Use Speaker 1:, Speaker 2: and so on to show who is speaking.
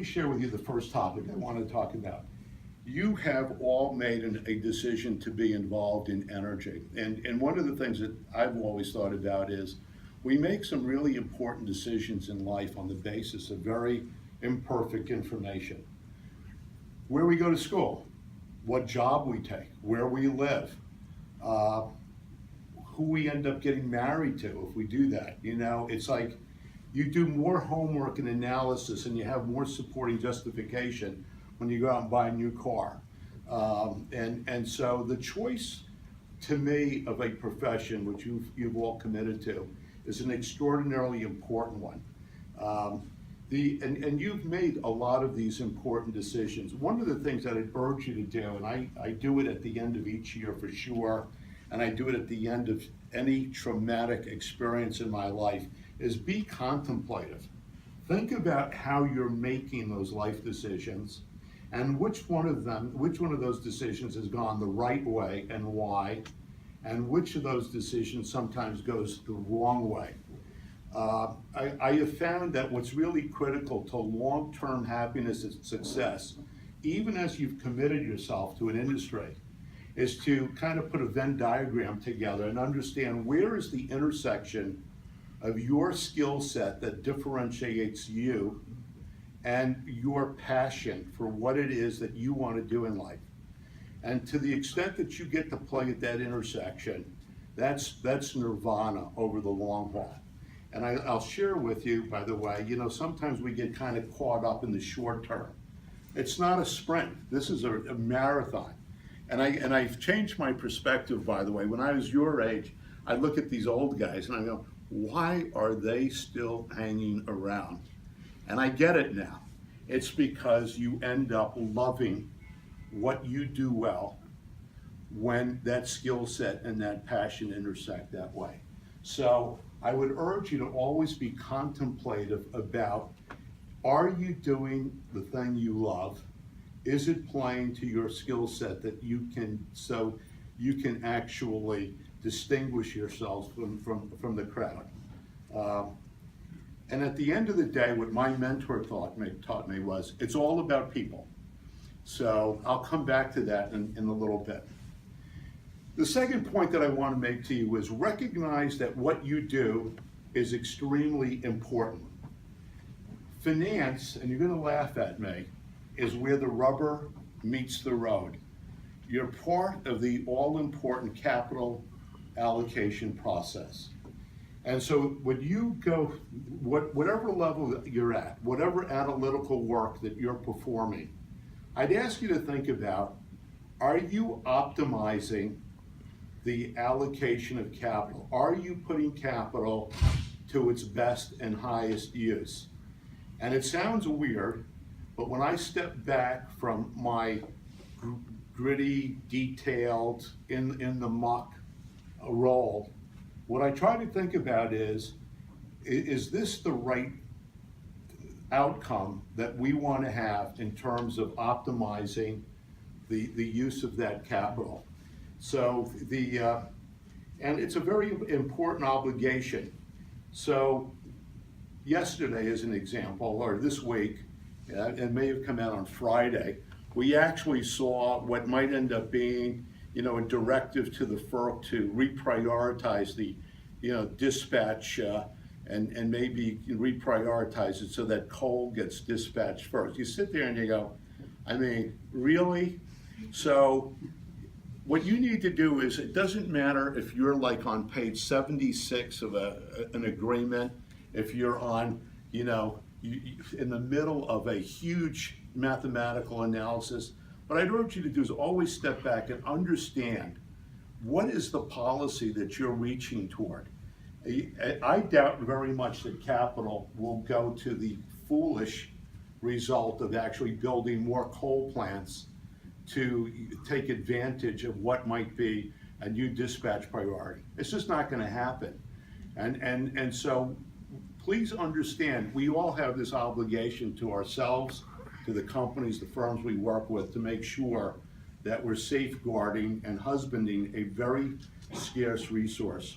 Speaker 1: me share with you the first topic I want to talk about. You have all made a decision to be involved in energy. And one of the things that I've always thought about is we make some really important decisions in life on the basis of very imperfect information. Where we go to school, what job we take, where we live, who we end up getting married to if we do that. You know, it's like you do more homework and analysis and you have more supporting justification when you go out and buy a new car. And so the choice to me of a profession, which you've all committed to, is an extraordinarily important one. And you've made a lot of these important decisions. One of the things that I'd urge you to do, and I do it at the end of each year for sure, and I do it at the end of any traumatic experience in my life, is be contemplative. Think about how you're making those life decisions and which one of those decisions has gone the right way and why, and which of those decisions sometimes goes the wrong way. I have found that what's really critical to long-term happiness and success, even as you've committed yourself to an industry, is to kind of put a Venn diagram together and understand where is the intersection of your skill set that differentiates you and your passion for what it is that you want to do in life. And to the extent that you get to play at that intersection, that's nirvana over the long haul. And I'll share with you, by the way, you know, sometimes we get kind of caught up in the short term. It's not a sprint. This is a marathon. And I've changed my perspective, by the way. When I was your age, I look at these old guys and I go, why are they still hanging around? And I get it now. It's because you end up loving what you do well when that skill set and that passion intersect that way. So I would urge you to always be contemplative about, are you doing the thing you love? Is it playing to your skill set that you can actually distinguish yourself from the crowd? And at the end of the day, what my mentor taught me was, it's all about people. So I'll come back to that in a little bit. The second point that I want to make to you is recognize that what you do is extremely important. Finance, and you're going to laugh at me, is where the rubber meets the road. You're part of the all-important capital allocation process. And so when you go, whatever level that you're at, whatever analytical work that you're performing, I'd ask you to think about, are you optimizing the allocation of capital? Are you putting capital to its best and highest use? And it sounds weird, but when I step back from my gritty, detailed, in the muck role, what I try to think about is this the right outcome that we want to have in terms of optimizing the use of that capital? So and it's a very important obligation. So yesterday, as an example, or this week, it may have come out on Friday, we actually saw what might end up being, you know, a directive to the FERC to reprioritize the, you know, dispatch and maybe reprioritize it so that coal gets dispatched first. You sit there and you go, I mean, really? So what you need to do is, it doesn't matter if you're like on page 76 of an agreement, if you're on, you know, in the middle of a huge mathematical analysis. What I'd urge you to do is always step back and understand, what is the policy that you're reaching toward? I doubt very much that capital will go to the foolish result of actually building more coal plants to take advantage of what might be a new dispatch priority. It's just not going to happen. And so please understand, we all have this obligation to ourselves, to the companies, the firms we work with, to make sure that we're safeguarding and husbanding a very scarce resource.